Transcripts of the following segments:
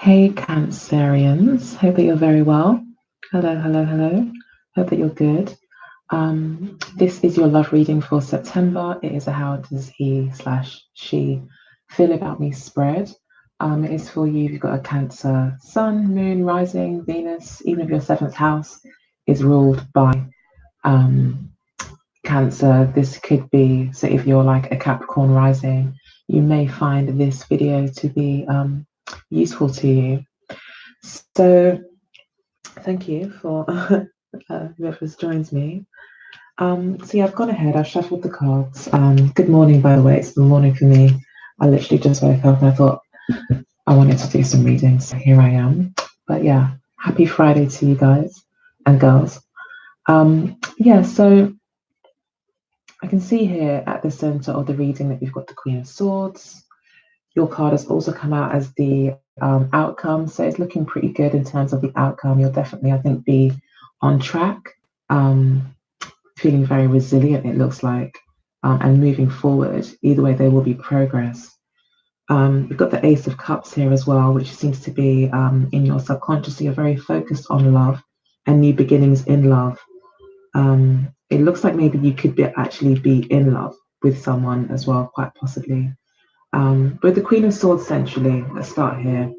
Hey, Cancerians. Hope that you're very well. Hello, hello, hello. Hope that you're good. This is your love reading for September. It is a how does he slash she feel about me spread. It is for you if you've got a Cancer sun, moon, rising, Venus, even if your seventh house is ruled by um, Cancer. This could be, so if you're like a Capricorn rising, you may find this video to be useful to you. So thank you for whoever's joins me. So yeah, I've gone ahead, I've shuffled the cards. Good morning, by the way, it's the morning for me. I literally just woke up and I thought I wanted to do some reading, so here I am. But yeah, happy Friday to you guys and girls. Yeah, so I can see here at the center of the reading that we've got the Queen of Swords. Your card has also come out as the outcome, so it's looking pretty good in terms of the outcome. You'll definitely, I think, be on track, feeling very resilient, it looks like, and moving forward. Either way, there will be progress. We've got the Ace of Cups here as well, which seems to be in your subconscious. You're very focused on love and new beginnings in love. It looks like maybe you could actually be in love with someone as well, quite possibly. With the Queen of Swords, essentially, let's start here.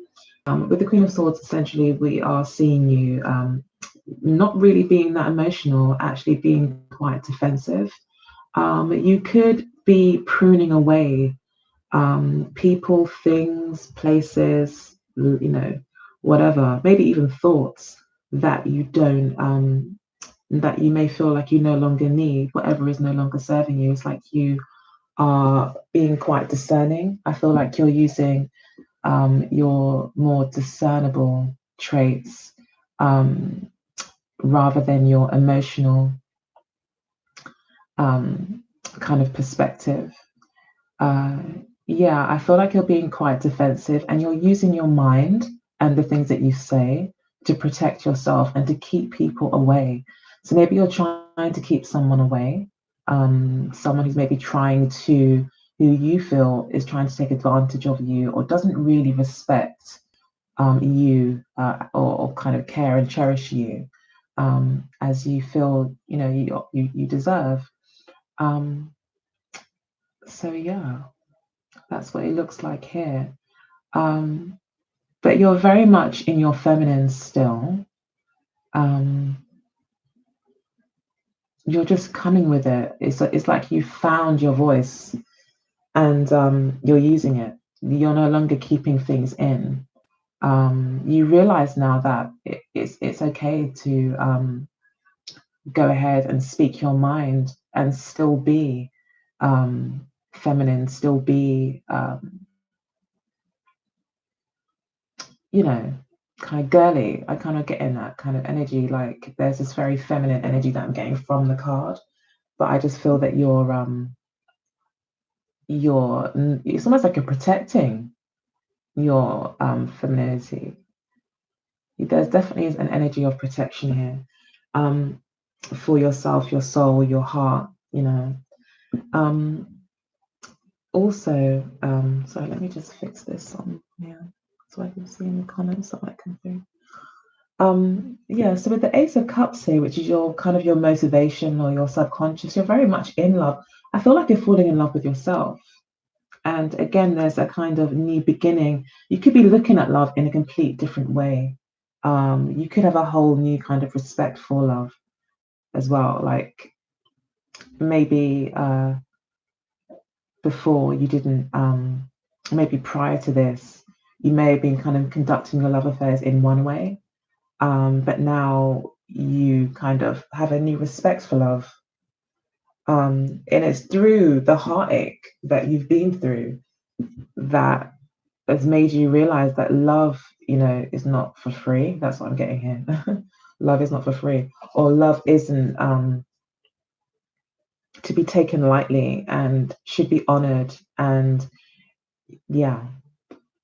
With the Queen of Swords, essentially, we are seeing you not really being that emotional, actually being quite defensive. You could be pruning away people, things, places, whatever, maybe even thoughts that you don't, that you may feel like you no longer need, whatever is no longer serving you. It's like you are being quite discerning. I feel like you're using your more discernible traits rather than your emotional kind of perspective. Yeah, I feel like you're being quite defensive and you're using your mind and the things that you say to protect yourself and to keep people away. So maybe you're trying to keep someone away, someone who's maybe who you feel is trying to take advantage of you or doesn't really respect you or kind of care and cherish you as you feel you deserve. So yeah, that's what it looks like here. But you're very much in your feminine still. You're just coming with it. It's like you found your voice and you're using it. You're no longer keeping things in. You realize now that it's okay to go ahead and speak your mind and still be feminine, still be kind of girly. I kind of get in that kind of energy. Like there's this very feminine energy that I'm getting from the card, but I just feel that it's almost like you're protecting your femininity. There's definitely is an energy of protection here for yourself, your soul, your heart. Also, sorry, let me just fix this on here so I can see in the comments that might come through. Yeah, so with the Ace of Cups here, which is your kind of your motivation or your subconscious, you're very much in love. I feel like you're falling in love with yourself. And again, there's a kind of new beginning. You could be looking at love in a complete different way. You could have a whole new kind of respect for love as well. Like maybe before you didn't, maybe prior to this, you may have been kind of conducting your love affairs in one way. But now you kind of have a new respect for love. And it's through the heartache that you've been through that has made you realize that love, is not for free. That's what I'm getting here. Love is not for free, or love isn't to be taken lightly and should be honored. And yeah,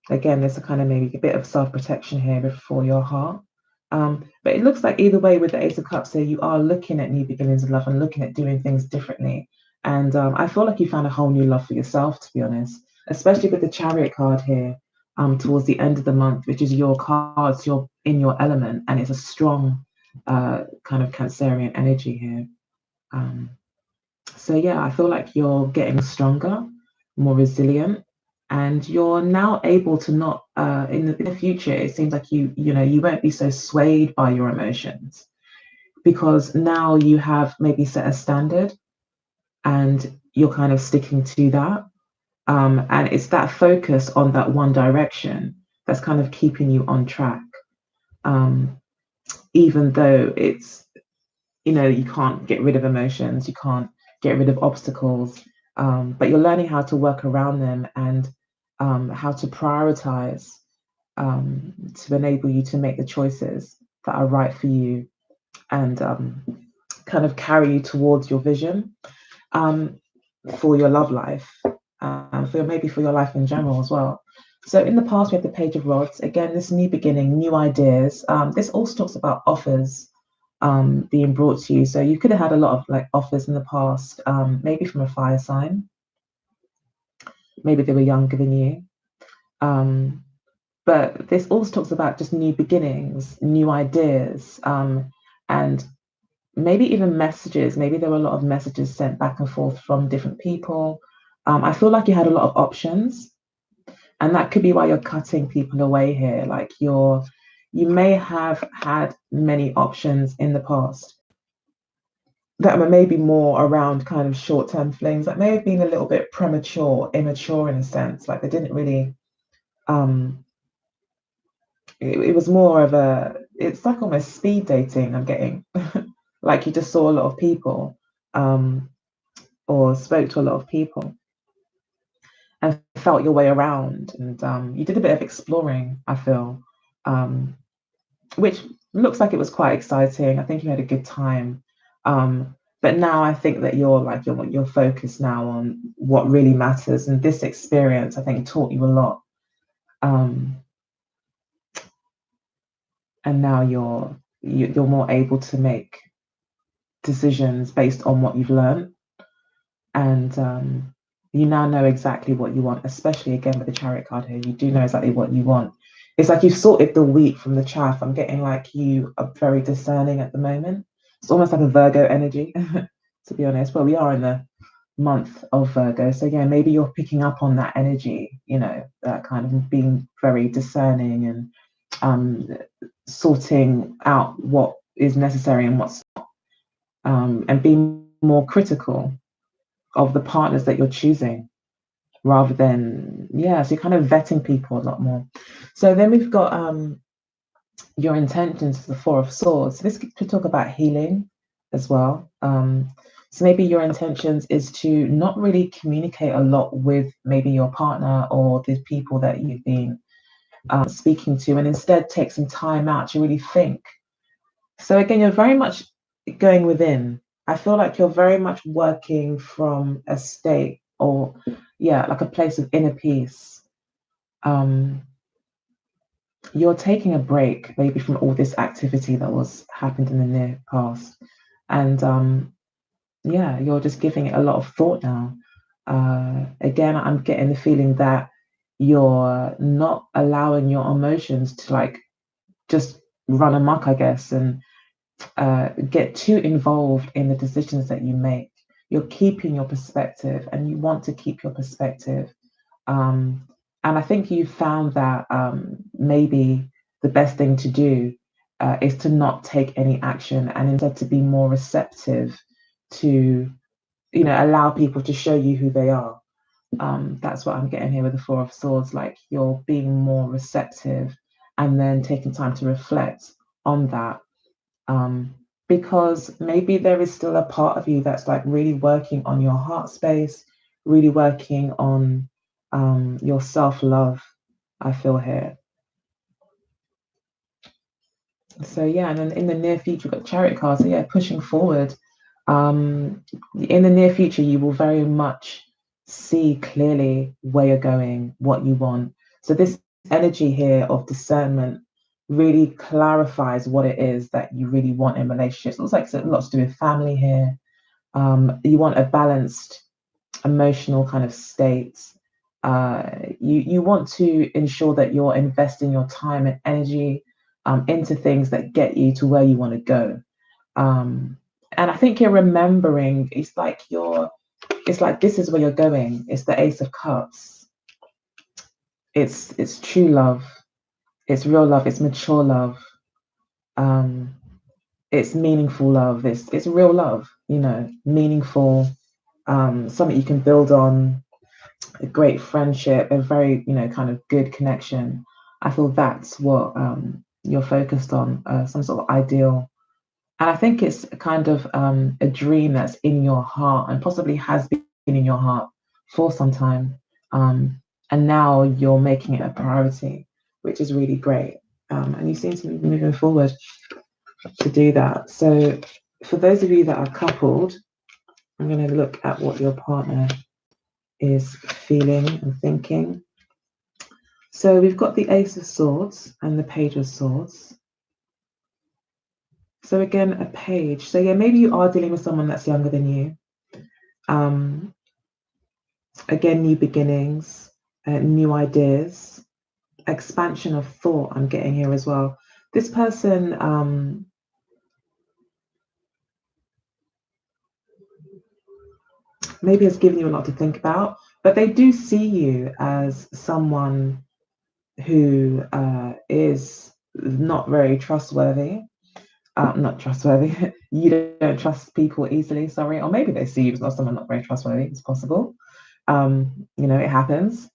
again, there's a kind of maybe a bit of self-protection here before your heart. But it looks like either way with the Ace of Cups here, you are looking at new beginnings of love and looking at doing things differently. And I feel like you found a whole new love for yourself, to be honest, especially with the Chariot card here. towards the end of the month, which is your cards, you're in your element, and it's a strong kind of Cancerian energy here. So yeah, I feel like you're getting stronger, more resilient, and you're now able to not in the future. It seems like you won't be so swayed by your emotions because now you have maybe set a standard and you're kind of sticking to that. And it's that focus on that one direction that's kind of keeping you on track, um, even though you can't get rid of emotions, you can't get rid of obstacles, but you're learning how to work around them and how to prioritize to enable you to make the choices that are right for you and kind of carry you towards your vision um, for your love life, maybe for your life in general as well. So in the past, we have the Page of Rods. Again, this new beginning, new ideas. This also talks about offers being brought to you. So you could have had a lot of like offers in the past, maybe from a fire sign. Maybe they were younger than you. But this also talks about just new beginnings, new ideas, and maybe even messages. Maybe there were a lot of messages sent back and forth from different people. I feel like you had a lot of options, and that could be why you're cutting people away here. Like you may have had many options in the past that were maybe more around kind of short-term flings that may have been a little bit premature, immature in a sense. Like they didn't really it was more of it's like almost speed dating I'm getting. Like you just saw a lot of people or spoke to a lot of people and felt your way around, and you did a bit of exploring, I feel, which looks like it was quite exciting. I think you had a good time, but now I think that you're focused now on what really matters, and this experience I think taught you a lot, and now you're more able to make decisions based on what you've learned, and you now know exactly what you want, especially again with the Chariot card here. You do know exactly what you want. It's like you've sorted the wheat from the chaff. I'm getting like you are very discerning at the moment. It's almost like a Virgo energy, to be honest. But we are in the month of Virgo. So yeah, maybe you're picking up on that energy, that kind of being very discerning and sorting out what is necessary and what's not, and being more critical of the partners that you're choosing rather than, so you're kind of vetting people a lot more. So then we've got your intentions, the Four of Swords. So this could talk about healing as well. So maybe your intentions is to not really communicate a lot with maybe your partner or the people that you've been speaking to, and instead take some time out to really think. So again, you're very much going within. I feel like you're very much working from a state or, like a place of inner peace. You're taking a break maybe from all this activity that was happened in the near past. And you're just giving it a lot of thought now. Again, I'm getting the feeling that you're not allowing your emotions to like just run amok, I guess, and get too involved in the decisions that you make. You're keeping your perspective, and you want to keep your perspective. And I think you found that maybe the best thing to do is to not take any action and instead to be more receptive to, allow people to show you who they are. That's what I'm getting here with the Four of Swords. Like you're being more receptive and then taking time to reflect on that. Because maybe there is still a part of you that's like really working on your heart space, really working on your self-love, I feel here. So and then in the near future, we've got Chariot cards. So pushing forward. In the near future, you will very much see clearly where you're going, what you want. So this energy here of discernment really clarifies what it is that you really want in relationships. It looks like it's a lot to do with family here. You want a balanced emotional kind of state. You want to ensure that you're investing your time and energy into things that get you to where you want to go. And I think you're remembering. It's like this is where you're going. It's the Ace of Cups. It's true love. It's real love. It's mature love. Um, it's meaningful love. It's real love. Meaningful. Something you can build on. A great friendship. A very kind of good connection. I feel that's what you're focused on. Some sort of ideal. And I think it's kind of a dream that's in your heart and possibly has been in your heart for some time. And now you're making it a priority, which is really great. And you seem to be moving forward to do that. So, for those of you that are coupled, I'm going to look at what your partner is feeling and thinking. So, we've got the Ace of Swords and the Page of Swords. So again, a page. So yeah, maybe you are dealing with someone that's younger than you. Again, new beginnings, new ideas, expansion of thought. I'm getting here as well. This person maybe has given you a lot to think about, but they do see you as someone who is not very trustworthy. Not trustworthy. You don't trust people easily, sorry. Or maybe they see you as not someone not very trustworthy. It's possible. It happens.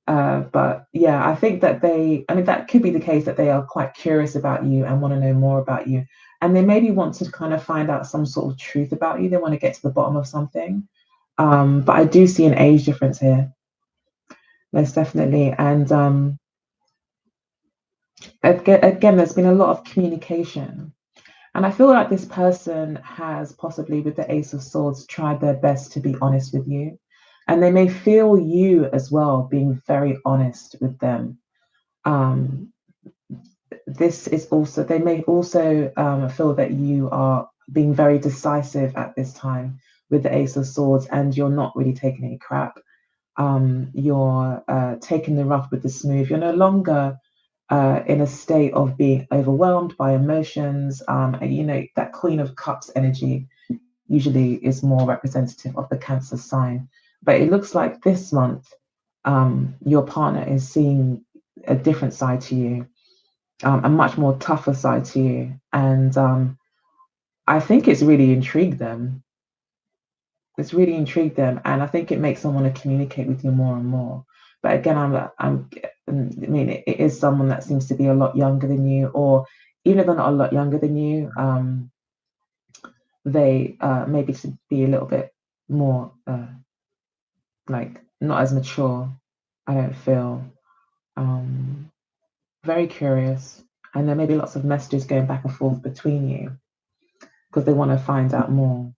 But yeah, I think that that could be the case, that they are quite curious about you and want to know more about you. And they maybe want to kind of find out some sort of truth about you. They want to get to the bottom of something. But I do see an age difference here, most definitely. And again, there's been a lot of communication. And I feel like this person has possibly, with the Ace of Swords, tried their best to be honest with you. And they may feel you as well being very honest with them. This is also, they may also feel that you are being very decisive at this time with the Ace of Swords, and you're not really taking any crap. You're taking the rough with the smooth. You're no longer in a state of being overwhelmed by emotions. That Queen of Cups energy usually is more representative of the Cancer sign. But it looks like this month, your partner is seeing a different side to you, a much more tougher side to you. And I think it's really intrigued them. It's really intrigued them, and I think it makes them want to communicate with you more and more. But again, I mean, it is someone that seems to be a lot younger than you, or even if they're not a lot younger than you, they maybe should be a little bit more like not as mature. I don't feel very curious, and there may be lots of messages going back and forth between you because they want to find out more.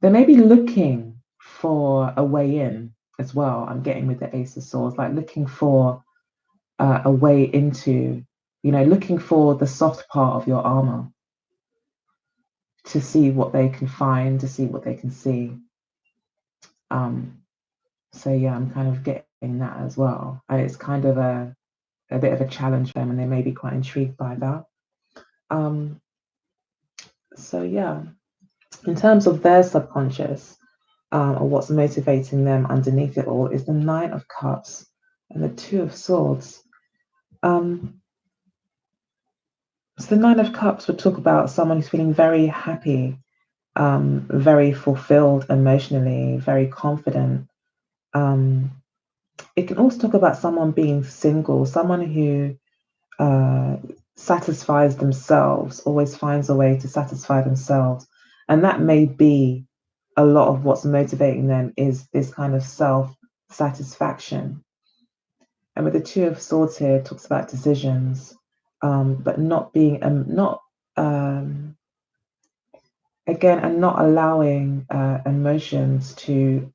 They may be looking for a way in as well. I'm getting with the Ace of Swords, like looking for a way into, looking for the soft part of your armor to see what they can find, to see what they can see. So yeah, I'm kind of getting that as well. And it's kind of a bit of a challenge for them, and they may be quite intrigued by that. So yeah, in terms of their subconscious, or what's motivating them underneath it all, is the Nine of Cups and the Two of Swords. So the Nine of Cups would talk about someone who's feeling very happy, very fulfilled emotionally, very confident. It can also talk about someone being single, someone who satisfies themselves, always finds a way to satisfy themselves. And that may be a lot of what's motivating them, is this kind of self-satisfaction. And with the Two of Swords here, it talks about decisions, but not being, again, and not allowing emotions to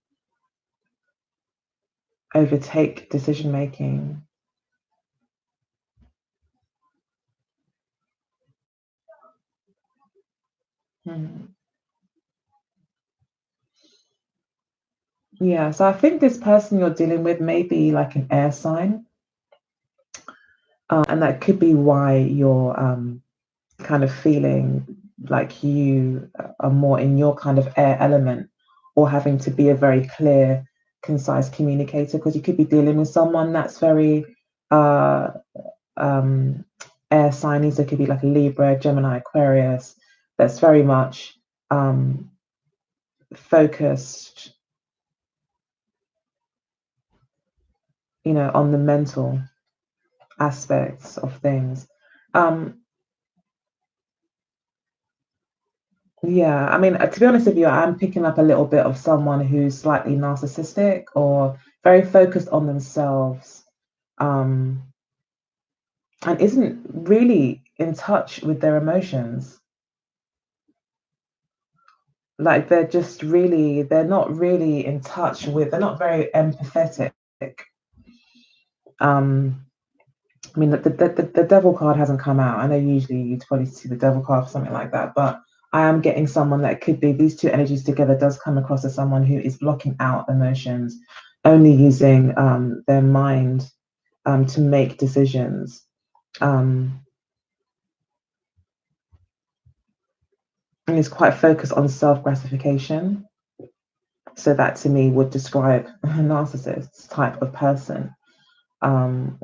overtake decision making. Yeah, so I think this person you're dealing with may be like an air sign, and that could be why you're kind of feeling like you are more in your kind of air element, or having to be a very clear, concise communicator, because you could be dealing with someone that's very uh, um, air signy. So it could be like a Libra, Gemini, Aquarius, that's very much focused, on the mental aspects of things. Um, yeah, I mean, to be honest with you, I'm picking up a little bit of someone who's slightly narcissistic or very focused on themselves, um, and isn't really in touch with their emotions. Like they're not really in touch with, they're not very empathetic. Um, I mean, the devil card hasn't come out. I know usually you'd probably see the devil card for something like that, but I am getting someone that could be, these two energies together does come across as someone who is blocking out emotions, only using their mind to make decisions. Um, and is quite focused on self gratification. So that to me would describe a narcissist type of person. Um,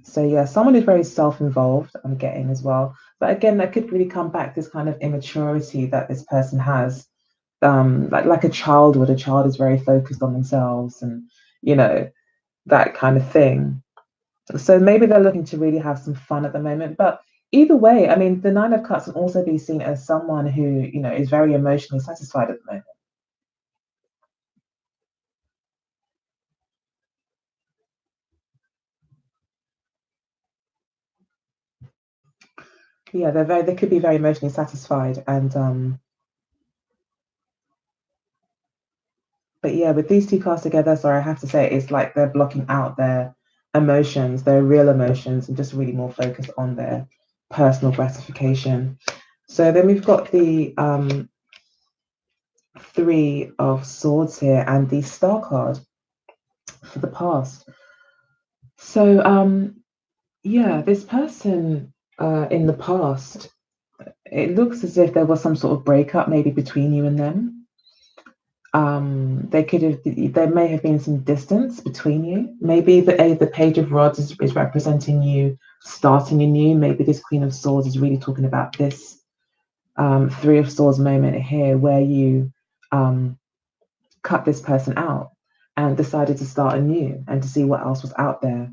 so yeah, someone who's very self-involved, I'm getting as well. But again, that could really come back this kind of immaturity that this person has. Like a child would. A child is very focused on themselves, and you know that kind of thing. So maybe they're looking to really have some fun at the moment. But either way, I mean, the Nine of Cups can also be seen as someone who is very emotionally satisfied at the moment. Yeah, they could be very emotionally satisfied, and but yeah, with these two cards together, sorry, I have to say it's like they're blocking out their emotions, their real emotions, and just really more focused on their personal gratification. So then we've got the Three of Swords here and the Star card for the past. So yeah, this person in the past, it looks as if there was some sort of breakup maybe between you and them. There may have been some distance between you. Maybe the Page of Rods is representing you starting anew. Maybe this Queen of Swords is really talking about this Three of Swords moment here, where you cut this person out and decided to start anew and to see what else was out there.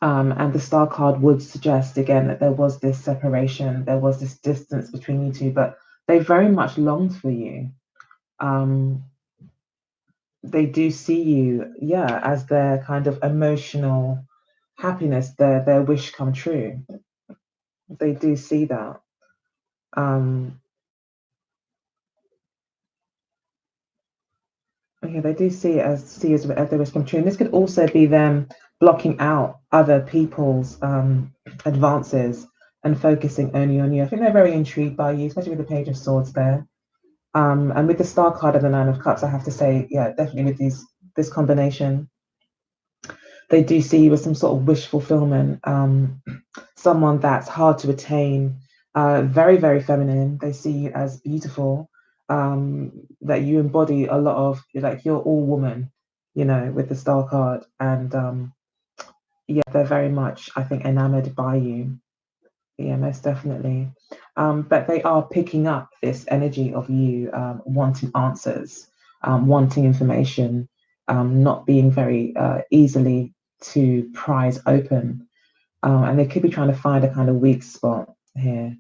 And the Star card would suggest again that there was this separation, there was this distance between you two, but they very much longed for you. Um, they do see you, yeah, as their kind of emotional happiness, their wish come true. They do see that. Um, yeah, they do see as their wish come true. And this could also be them blocking out other people's advances and focusing only on you. I think they're very intrigued by you, especially with the Page of Swords there. And with the Star card and the Nine of Cups, I have to say, yeah, definitely with this combination, they do see you as some sort of wish fulfillment, someone that's hard to attain, very, very feminine. They see you as beautiful, that you embody a lot of, like, you're all woman, with the Star card. And yeah, they're very much, I think, enamored by you. Yeah, most definitely. But they are picking up this energy of you wanting answers, wanting information, not being very easily to prize open. And they could be trying to find a kind of weak spot here.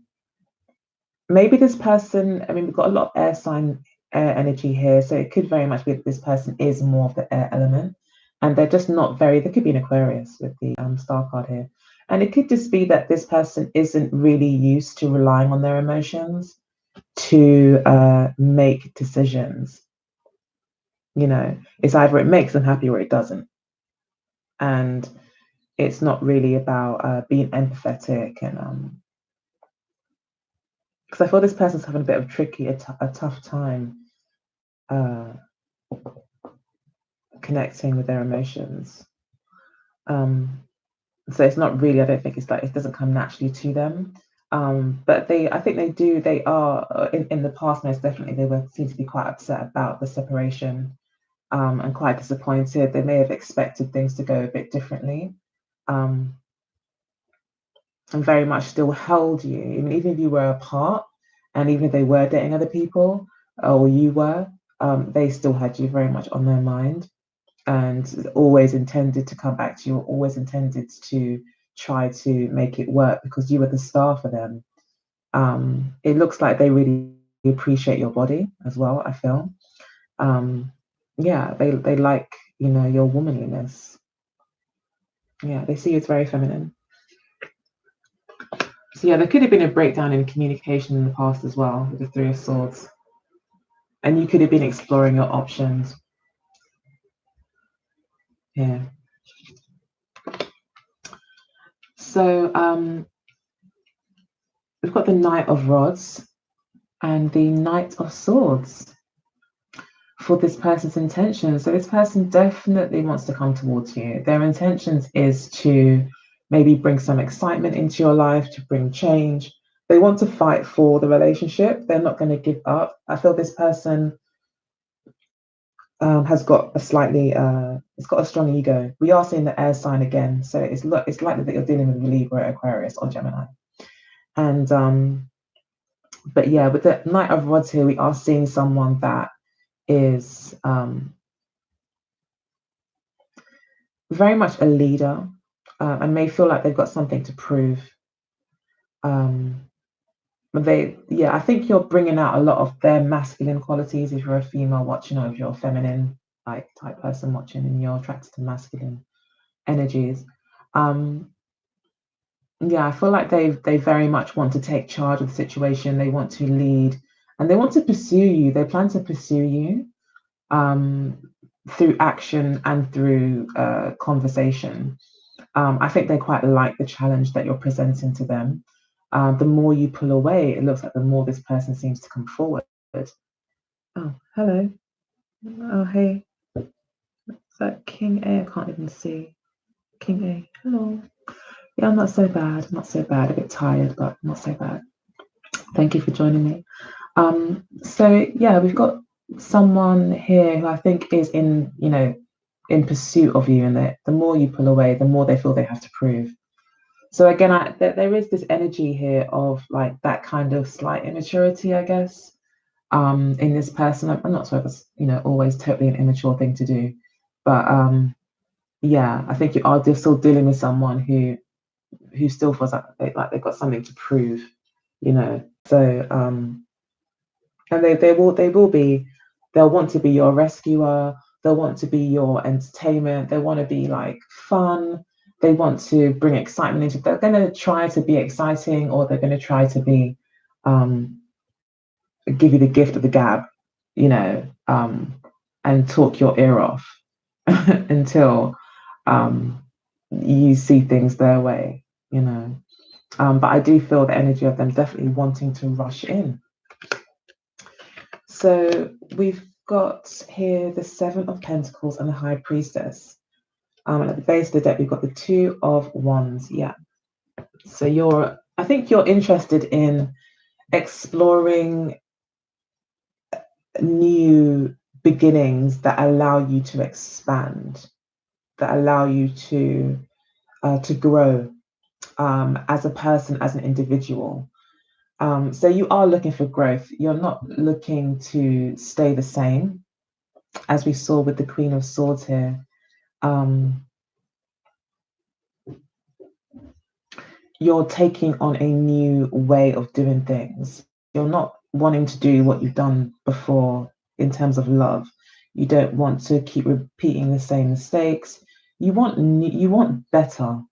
Maybe this person, I mean, we've got a lot of air sign, air energy here. So it could very much be that this person is more of the air element. And they're just not very, they could be an Aquarius with the Star card here. And it could just be that this person isn't really used to relying on their emotions to make decisions. It's either it makes them happy or it doesn't. And it's not really about being empathetic, and because I feel this person's having a bit of a tough time connecting with their emotions. So it's not really, I don't think it's like it doesn't come naturally to them. But I think they do. They are in the past, most definitely, they seem to be quite upset about the separation, and quite disappointed. They may have expected things to go a bit differently, and very much still held you, even if you were apart, and even if they were dating other people, or you were, they still had you very much on their mind, and always intended to come back to you, always intended to try to make it work because you were the star for them. It looks like they really appreciate your body as well, I feel. Yeah, they like, your womanliness. Yeah, they see you as very feminine. So yeah, there could have been a breakdown in communication in the past as well with the Three of Swords. And you could have been exploring your options. Yeah. So we've got the Knight of Rods and the Knight of Swords for this person's intention. So this person definitely wants to come towards you. Their intentions is to maybe bring some excitement into your life, to bring change. They want to fight for the relationship. They're not going to give up. I feel this person has got it's got a strong ego. We are seeing the air sign again. So it's likely that you're dealing with Libra, Aquarius, or Gemini. And but yeah, with the Knight of Rods here, we are seeing someone that is very much a leader, and may feel like they've got something to prove. I think you're bringing out a lot of their masculine qualities if you're a female watching, or if you're a feminine like type person watching and you're attracted to masculine energies. I feel like they very much want to take charge of the situation. They want to lead, and they want to pursue you. They plan to pursue you through action and through conversation. I think they quite like the challenge that you're presenting to them. The more you pull away, it looks like the more this person seems to come forward. Oh, hello. Oh, hey. Is that King A? I can't even see. King A. Hello. Yeah, I'm not so bad. Not so bad. A bit tired, but not so bad. Thank you for joining me. So yeah, we've got someone here who I think is in pursuit of you, and the more you pull away, the more they feel they have to prove. So again, there is this energy here of like that kind of slight immaturity, I guess, in this person. I'm not sure if it's always totally an immature thing to do, but yeah, I think you are still dealing with someone who still feels like they've got something to prove, So and they'll want to be your rescuer. They'll want to be your entertainment. They want to be like fun. They want to bring excitement into. They're going to try to be exciting, or they're going to try to be give you the gift of the gab, and talk your ear off until you see things their way, But I do feel the energy of them definitely wanting to rush in. So we've got here the Seven of Pentacles and the High Priestess. And at the base of the deck, we've got the Two of Wands. Yeah. So I think you're interested in exploring new beginnings that allow you to expand, that allow you to grow as a person, as an individual. So you are looking for growth. You're not looking to stay the same, as we saw with the Queen of Swords here. You're taking on a new way of doing things. You're not wanting to do what you've done before in terms of love. You don't want to keep repeating the same mistakes. You want better.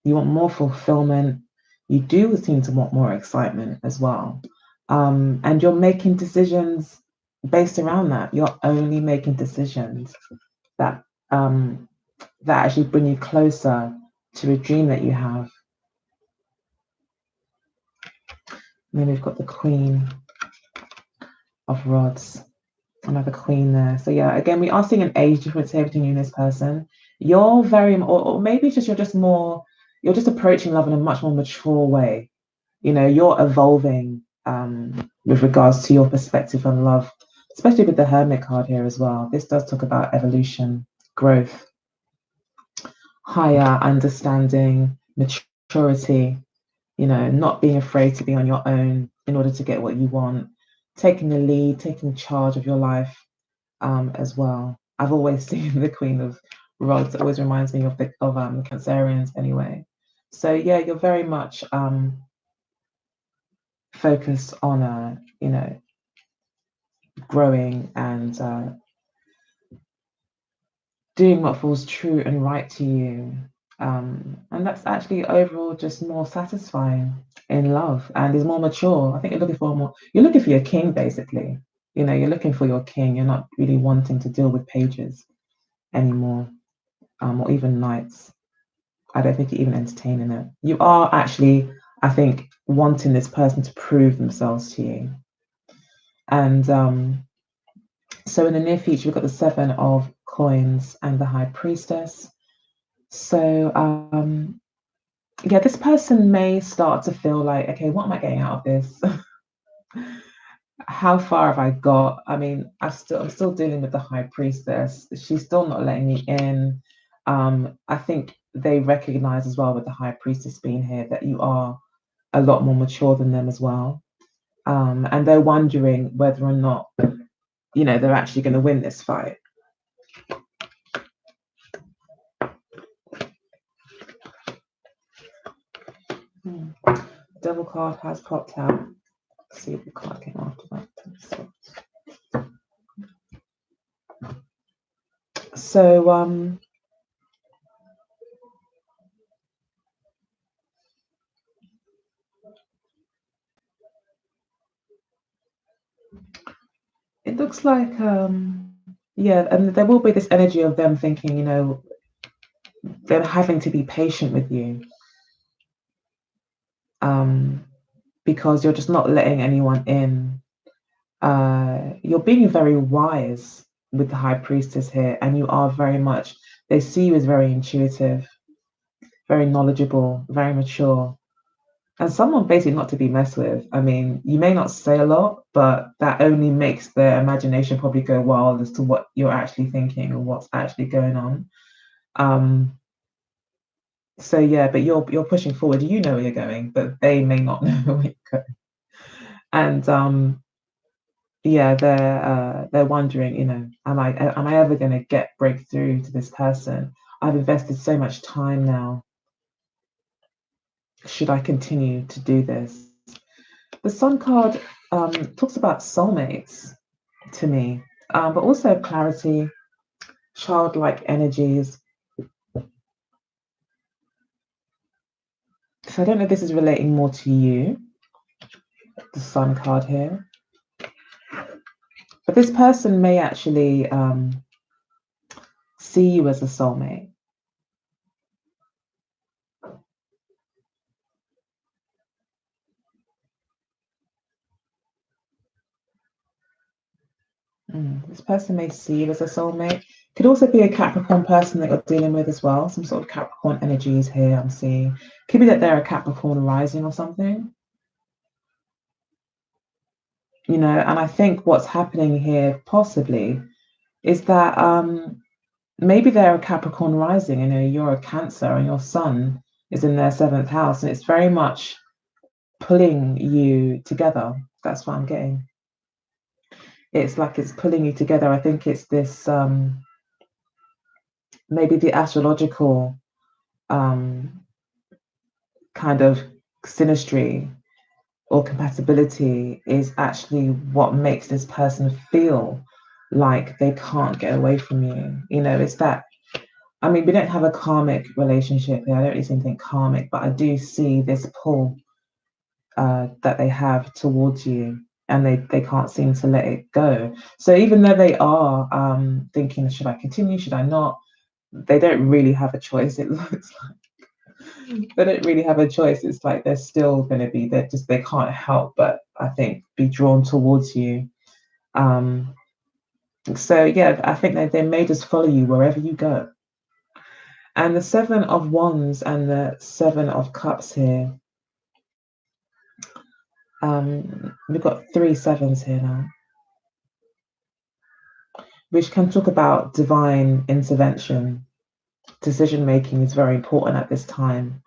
You want more fulfillment. You do seem to want more excitement as well. And you're making decisions based around that. You're only making decisions that that actually bring you closer to a dream that you have. And then we've got the Queen of Rods. Another queen there. So yeah, again, we are seeing an age difference here between you and this person. You're very, or maybe it's just you're just approaching love in a much more mature way. You're evolving with regards to your perspective on love, especially with the Hermit card here as well. This does talk about evolution, growth, higher understanding, maturity, not being afraid to be on your own in order to get what you want, taking the lead, taking charge of your life as well. I've always seen the Queen of Rods. It always reminds me of Cancerians anyway. So yeah, you're very much focused on growing and doing what feels true and right to you. And that's actually overall just more satisfying in love and is more mature. I think you're looking for your king basically. You're looking for your king. You're not really wanting to deal with pages anymore, or even knights. I don't think you're even entertaining it. You are actually, I think, wanting this person to prove themselves to you. And so in the near future, we've got the Seven of Coins and the High Priestess. So yeah, this person may start to feel like, okay, what am I getting out of this? How far have I got? I mean, I'm still dealing with the High Priestess. She's still not letting me in. I think they recognize as well with the High Priestess being here that you are a lot more mature than them as well. And they're wondering whether or not, they're actually going to win this fight. Devil card has popped out. Let's see if the card came after that. So it looks like yeah, and there will be this energy of them thinking, they're having to be patient with you, because you're just not letting anyone in. You're being very wise with the High Priestess here, and you are very much, they see you as very intuitive, very knowledgeable, very mature, and someone basically not to be messed with. I mean, you may not say a lot, but that only makes their imagination probably go wild as to what you're actually thinking and what's actually going on. So yeah, but you're pushing forward. You know where you're going, but they may not know where you're going. And yeah, they're wondering, am I ever going to get breakthrough to this person? I've invested so much time now. Should I continue to do this? The Sun card talks about soulmates to me, but also clarity, childlike energies. So I don't know if this is relating more to you, the Sun card here. But this person may actually see you as a soulmate. This person may see you as a soulmate. Could also be a Capricorn person that you're dealing with as well. Some sort of Capricorn energies here I'm seeing. Could be that they're a Capricorn rising or something. And I think what's happening here possibly is that maybe they're a Capricorn rising, you're a Cancer and your sun is in their 7th house, and it's very much pulling you together. That's what I'm getting. It's like it's pulling you together. I think it's this maybe the astrological kind of synastry or compatibility is actually what makes this person feel like they can't get away from you. It's that, I mean, we don't have a karmic relationship here. I don't really see anything karmic, but I do see this pull that they have towards you, and they can't seem to let it go. So even though they are thinking, should I continue? Should I not? They don't really have a choice. It looks like they don't really have a choice. It's like they're still going to be. They can't help but I think be drawn towards you. So yeah, I think that they may just follow you wherever you go. And the Seven of Wands and the Seven of Cups here. We've got 3 sevens here now, which can talk about divine intervention. Decision making is very important at this time.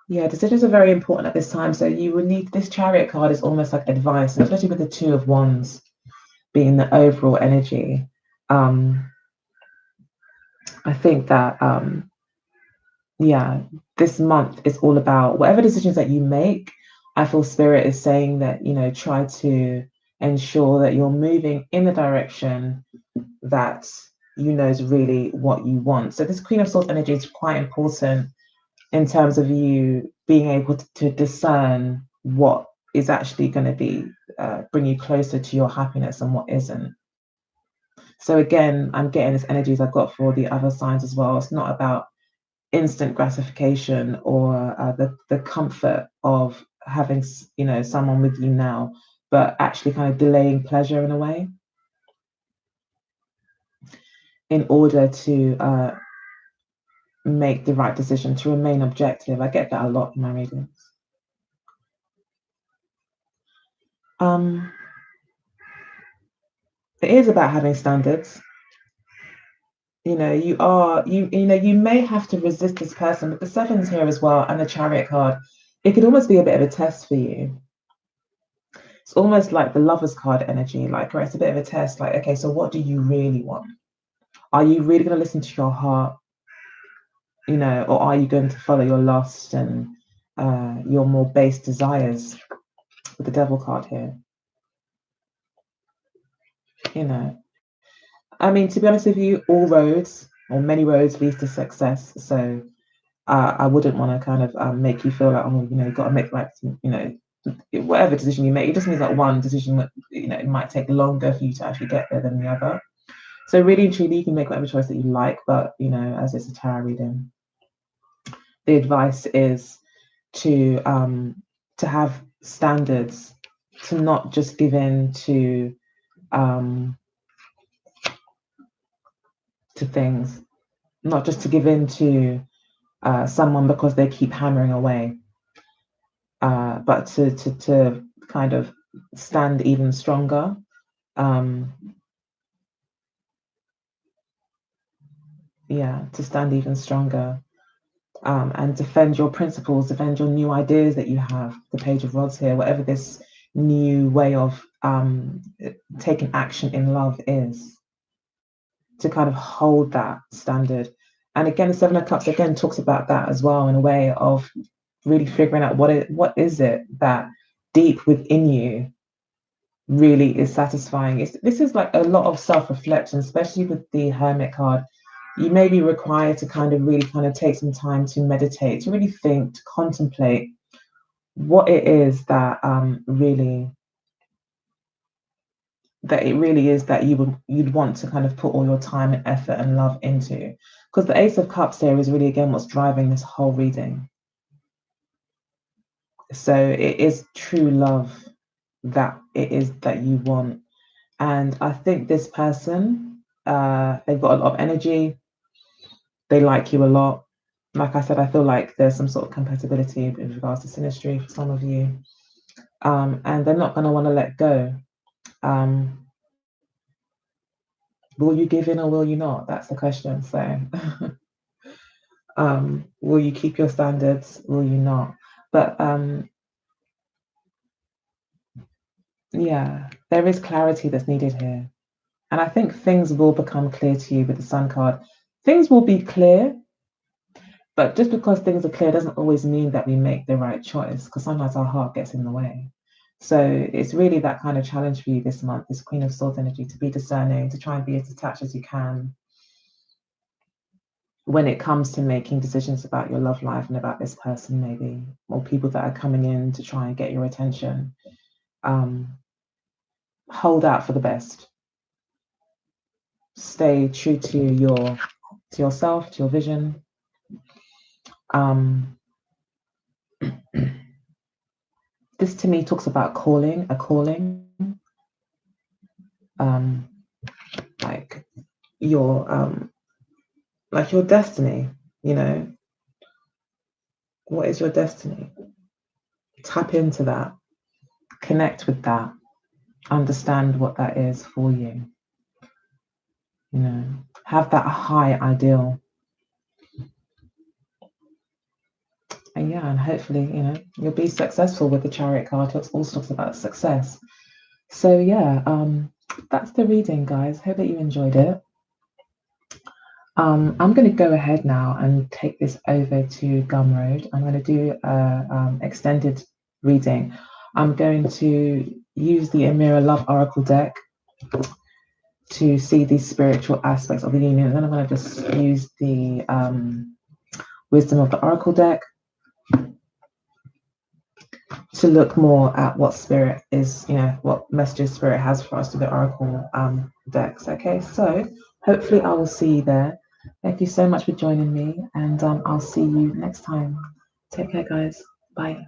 Yeah, decisions are very important at this time. So you will need this Chariot card is almost like advice, especially with the Two of Wands being the overall energy. I think that yeah, this month is all about whatever decisions that you make. I feel Spirit is saying that, try to ensure that you're moving in the direction that is really what you want. So this Queen of Swords energy is quite important in terms of you being able to discern what is actually going to be bring you closer to your happiness and what isn't. So again, I'm getting this energies I've got for the other signs as well. It's not about instant gratification or the comfort of having someone with you now, but actually kind of delaying pleasure in a way in order to make the right decision, to remain objective. I get that a lot in my readings. It is about having standards. You may have to resist this person, but the sevens here as well and the Chariot card, it could almost be a bit of a test for you. It's almost like the Lovers card energy, like, or it's a bit of a test, like, okay, so what do you really want? Are you really going to listen to your heart, or are you going to follow your lust and your more base desires with the Devil card here? I mean, to be honest with you, all roads or many roads lead to success. So I wouldn't want to kind of make you feel like, you've got to make like, whatever decision you make. It just means that one decision, it might take longer for you to actually get there than the other. So really and truly, you can make whatever choice that you like, but as it's a tarot reading, the advice is to have standards, to not just give in to things, not just to give in to someone because they keep hammering away, but to kind of stand even stronger. To stand even stronger and defend your principles, defend your new ideas that you have. The Page of Rods here, whatever this new way of taking action in love is, to kind of hold that standard. And again, the Seven of Cups again talks about that as well, in a way of really figuring out what is it that deep within you really is satisfying. This is like a lot of self-reflection, especially with the Hermit card. You may be required to kind of really kind of take some time to meditate, to really think, to contemplate what it is that it really is that you'd want to kind of put all your time and effort and love into. Because the Ace of Cups here is really, again, what's driving this whole reading. So it is true love that it is that you want. And I think this person, they've got a lot of energy. They like you a lot. Like I said, I feel like there's some sort of compatibility with regards to synastry for some of you. And they're not going to want to let go. Will you give in or will you not? That's the question. So will you keep your standards? Will you not? But yeah, there is clarity that's needed here. And I think things will become clear to you with the Sun card. Things will be clear, but just because things are clear doesn't always mean that we make the right choice, because sometimes our heart gets in the way. So it's really that kind of challenge for you this month, this Queen of Swords energy, to be discerning, to try and be as detached as you can when it comes to making decisions about your love life and about this person, maybe, or people that are coming in to try and get your attention. Hold out for the best. Stay true to yourself, to your vision, This to me talks about calling, a calling, like your destiny. You know, what is your destiny? Tap into that, connect with that, understand what that is for you. You know, have that high ideal. And yeah, and hopefully, you know, you'll be successful with the Chariot card. It also talks about success. So yeah, that's the reading, guys. Hope that you enjoyed it. I'm going to go ahead now and take this over to Gumroad. I'm going to do a extended reading. I'm going to use the Amira Love Oracle deck to see these spiritual aspects of the union. And then I'm going to just use the Wisdom of the Oracle deck to look more at what spirit is, you know, what messages spirit has for us through the Oracle decks. Okay, so hopefully I will see you there. Thank you so much for joining me, and I'll see you next time. Take care, guys. Bye.